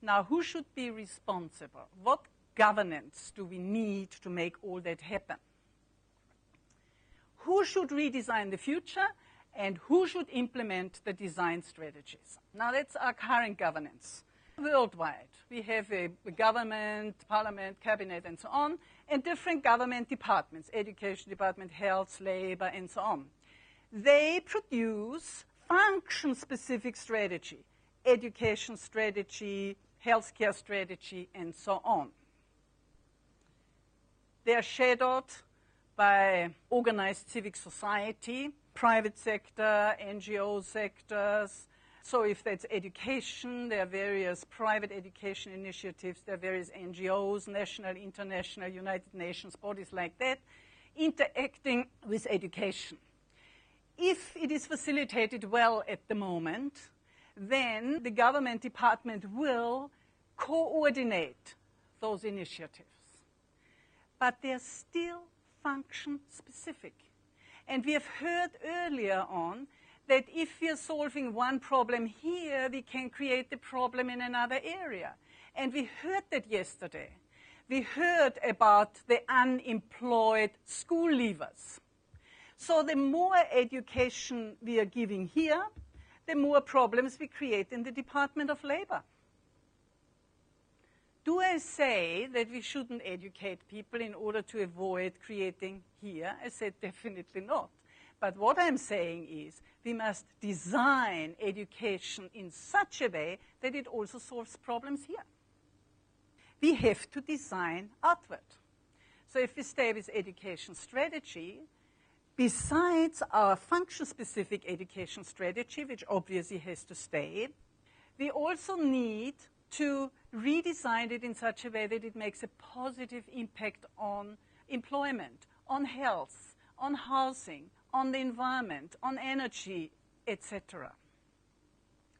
Now, who should be responsible? What governance do we need to make all that happen? Who should redesign the future, and who should implement the design strategies? Now, that's our current governance. Worldwide, we have a government, parliament, cabinet, and so on, and different government departments, education department, health, labor, and so on. They produce function-specific strategy, education strategy, healthcare strategy, and so on. They are shadowed by organized civic society, private sector, NGO sectors. So if that's education, there are various private education initiatives, there are various NGOs, national, international, United Nations, bodies like that, interacting with education. If it is facilitated well at the moment, then the government department will coordinate those initiatives. But they're still function-specific. And we have heard earlier on that if we are solving one problem here, we can create the problem in another area. And we heard that yesterday. We heard about the unemployed school leavers. So the more education we are giving here, the more problems we create in the Department of Labor. Do I say that we shouldn't educate people in order to avoid creating here? I said definitely not. But what I'm saying is we must design education in such a way that it also solves problems here. We have to design outward. So if we stay with education strategy, besides our function-specific education strategy, which obviously has to stay, we also need to redesign it in such a way that it makes a positive impact on employment, on health, on housing, on the environment, on energy, etc.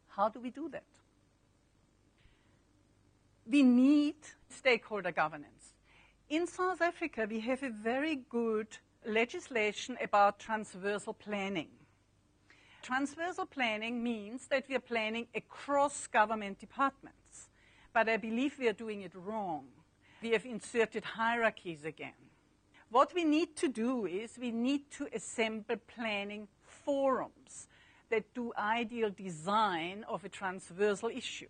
How do we do that? We need stakeholder governance. In South Africa, we have a very good legislation about transversal planning. Transversal planning means that we are planning across government departments. But I believe we are doing it wrong. We have inserted hierarchies again. What we need to do is we need to assemble planning forums that do ideal design of a transversal issue.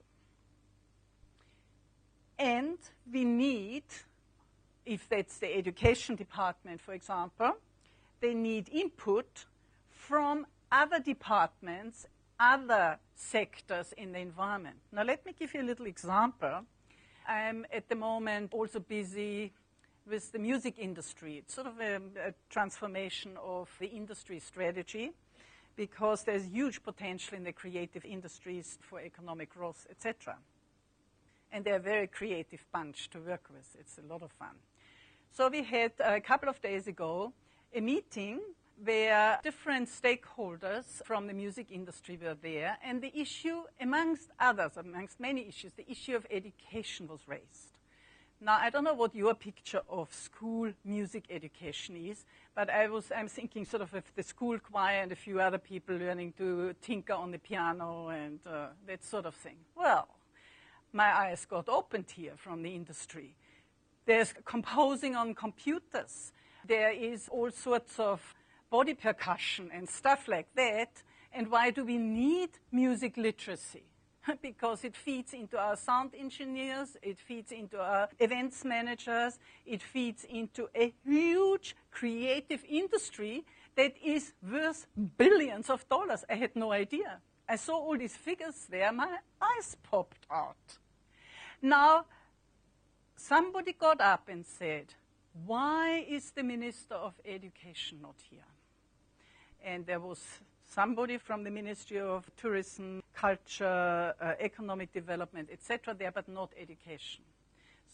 And we need, if that's the education department, for example, they need input from other departments, other sectors in the environment. Now, let me give you a little example. I'm at the moment also busy with the music industry. It's sort of a transformation of the industry strategy because there's huge potential in the creative industries for economic growth, etc. And they're a very creative bunch to work with. It's a lot of fun. So we had a couple of days ago a meeting where different stakeholders from the music industry were there, and the issue, amongst others, amongst many issues, the issue of education was raised. Now, I don't know what your picture of school music education is, but I'm thinking sort of the school choir and a few other people learning to tinker on the piano and that sort of thing. Well, my eyes got opened here from the industry. There's composing on computers. There is all sorts of body percussion and stuff like that. And why do we need music literacy? Because it feeds into our sound engineers, it feeds into our events managers, it feeds into a huge creative industry that is worth billions of dollars. I had no idea. I saw all these figures there, my eyes popped out. Now, somebody got up and said, why is the Minister of Education not here? And there was somebody from the Ministry of Tourism, Culture, Economic Development, etc. there, but not education.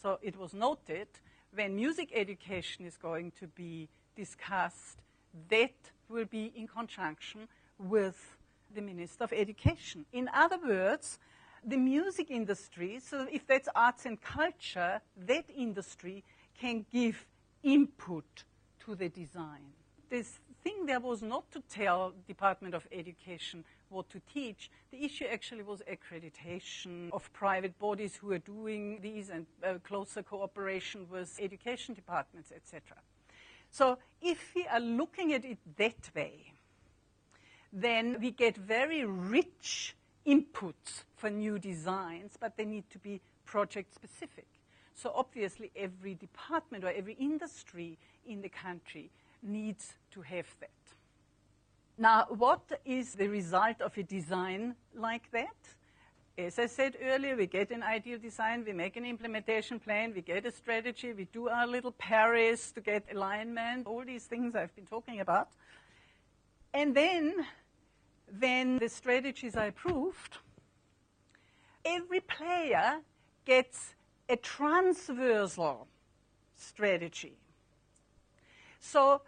So it was noted when music education is going to be discussed, that will be in conjunction with the Minister of Education. In other words, the music industry, so if that's arts and culture, that industry can give input to the design. This thing there was not to tell Department of Education what to teach. The issue actually was accreditation of private bodies who are doing these and closer cooperation with education departments, etc. So if we are looking at it that way, then we get very rich inputs for new designs, but they need to be project-specific. So obviously every department or every industry in the country needs to have that. Now, what is the result of a design like that? As I said earlier, we get an ideal design, we make an implementation plan, we get a strategy, we do our little Paris to get alignment, all these things I've been talking about. And then, when the strategies are approved, every player gets a transversal strategy. So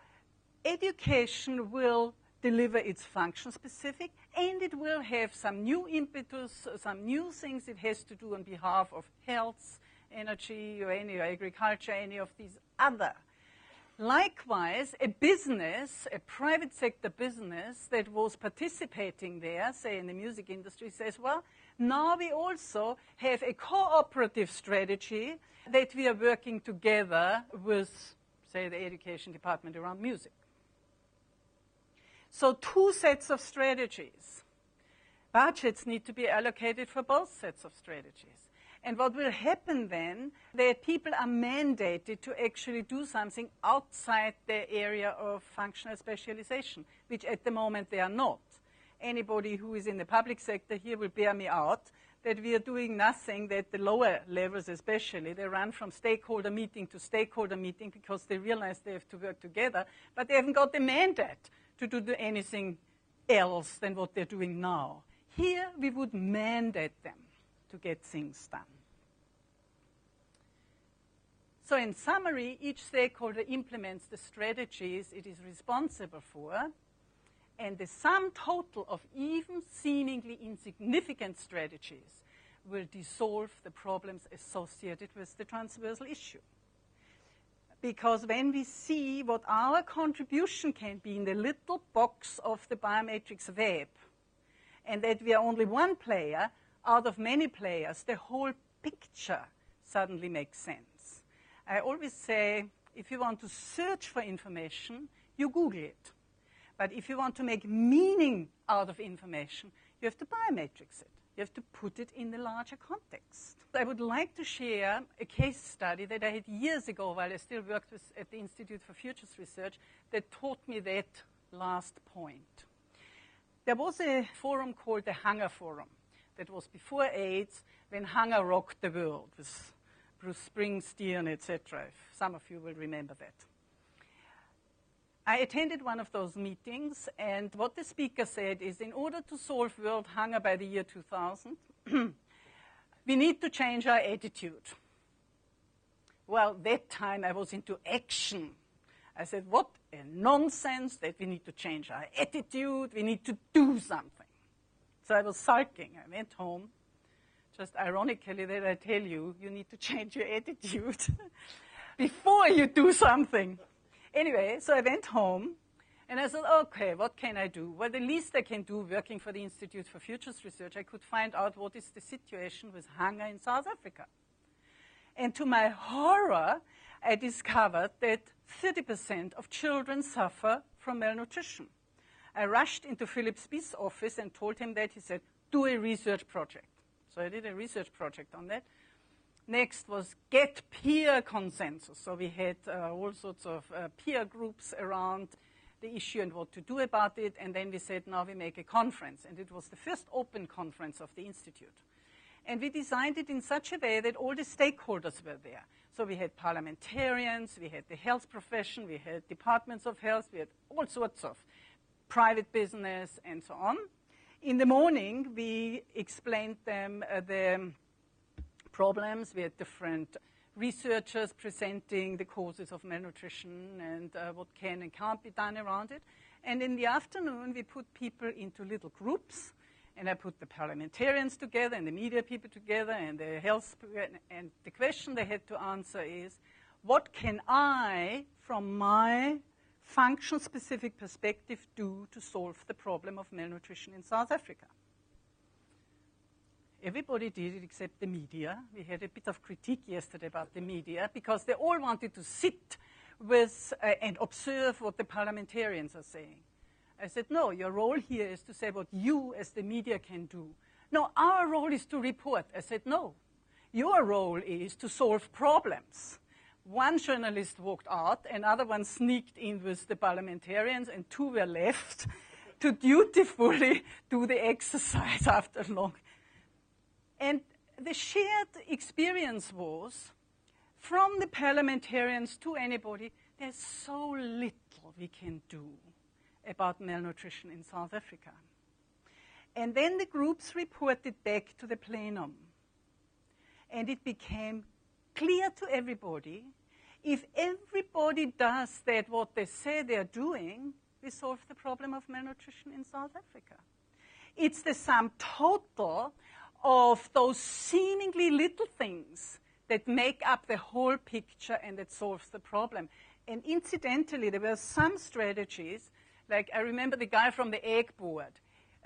education will deliver its function specific, and it will have some new impetus, some new things it has to do on behalf of health, energy, or agriculture, any of these other. Likewise, a business, a private sector business that was participating there, say in the music industry, says, well, now we also have a cooperative strategy that we are working together with, say, the education department around music. So two sets of strategies. Budgets need to be allocated for both sets of strategies. And what will happen then, that people are mandated to actually do something outside their area of functional specialization, which at the moment they are not. Anybody who is in the public sector here will bear me out that we are doing nothing, that the lower levels especially, they run from stakeholder meeting to stakeholder meeting because they realize they have to work together, but they haven't got the mandate to do anything else than what they're doing now. Here we would mandate them to get things done. So in summary, each stakeholder implements the strategies it is responsible for, and the sum total of even seemingly insignificant strategies will dissolve the problems associated with the transversal issue. Because when we see what our contribution can be in the little box of the BiomatrixWeb, and that we are only one player out of many players, the whole picture suddenly makes sense. I always say, if you want to search for information, you Google it. But if you want to make meaning out of information, you have to biomatrix it. You have to put it in the larger context. I would like to share a case study that I had years ago while I still worked at the Institute for Futures Research that taught me that last point. There was a forum called the Hunger Forum that was before AIDS, when hunger rocked the world with Bruce Springsteen, etc. Some of you will remember that. I attended one of those meetings, and what the speaker said is, in order to solve world hunger by the year 2000, we need to change our attitude. Well, that time I was into action. I said, what a nonsense that we need to change our attitude, we need to do something. So I was sulking. I went home. Just ironically that I tell you, you need to change your attitude before you do something. Anyway, so I went home, and I thought, okay, what can I do? Well, the least I can do, working for the Institute for Futures Research, I could find out what is the situation with hunger in South Africa. And to my horror, I discovered that 30% of children suffer from malnutrition. I rushed into Philip Spieth's office and told him that. He said, do a research project. So I did a research project on that. Next was get peer consensus. So we had all sorts of peer groups around the issue and what to do about it. And then we said, now we make a conference. And it was the first open conference of the Institute. And we designed it in such a way that all the stakeholders were there. So we had parliamentarians, we had the health profession, we had departments of health, we had all sorts of private business and so on. In the morning, we explained them the problems. We had different researchers presenting the causes of malnutrition and what can and can't be done around it. And in the afternoon, we put people into little groups, and I put the parliamentarians together and the media people together and the health, and the question they had to answer is, what can I, from my function-specific perspective do to solve the problem of malnutrition in South Africa? Everybody did it except the media. We had a bit of critique yesterday about the media because they all wanted to sit with and observe what the parliamentarians are saying. I said, no, your role here is to say what you as the media can do. No, our role is to report. I said, no, your role is to solve problems. One journalist walked out, another one sneaked in with the parliamentarians, and two were left to dutifully do the exercise after long. And the shared experience was, from the parliamentarians to anybody, there's so little we can do about malnutrition in South Africa. And then the groups reported back to the plenum. And it became clear to everybody, if everybody does that, what they say they're doing, we solve the problem of malnutrition in South Africa. It's the sum total of those seemingly little things that make up the whole picture and that solves the problem. And incidentally, there were some strategies, like I remember the guy from the egg board.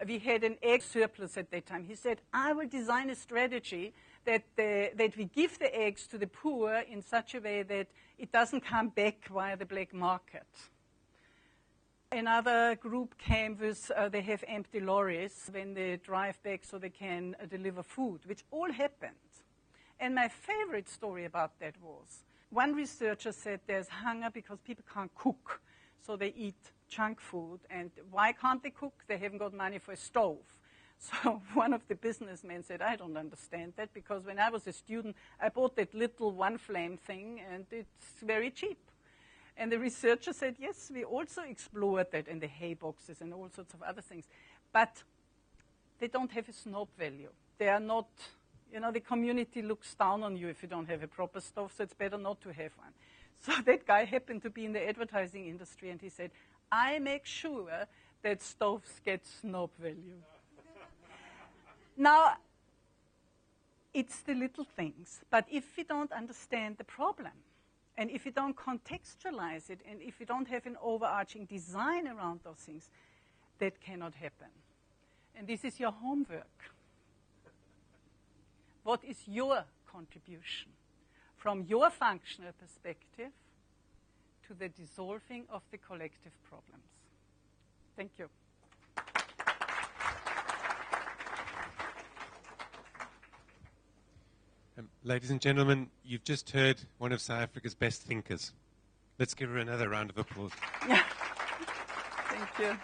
We had an egg surplus at that time. He said, I will design a strategy that we give the eggs to the poor in such a way that it doesn't come back via the black market. Another group came with, they have empty lorries when they drive back so they can deliver food, which all happened. And my favorite story about that was, one researcher said there's hunger because people can't cook, so they eat junk food. And why can't they cook? They haven't got money for a stove. So one of the businessmen said, I don't understand that, because when I was a student, I bought that little one-flame thing, and it's very cheap. And the researcher said, yes, we also explored that, and the hay boxes and all sorts of other things. But they don't have a snob value. They are not, the community looks down on you if you don't have a proper stove, so it's better not to have one. So that guy happened to be in the advertising industry, and he said, I make sure that stoves get snob value. Now, it's the little things, but if we don't understand the problem, and if you don't contextualize it, and if you don't have an overarching design around those things, that cannot happen. And this is your homework. What is your contribution from your functional perspective to the dissolving of the collective problems? Thank you. Ladies and gentlemen, you've just heard one of South Africa's best thinkers. Let's give her another round of applause. Yeah. Thank you.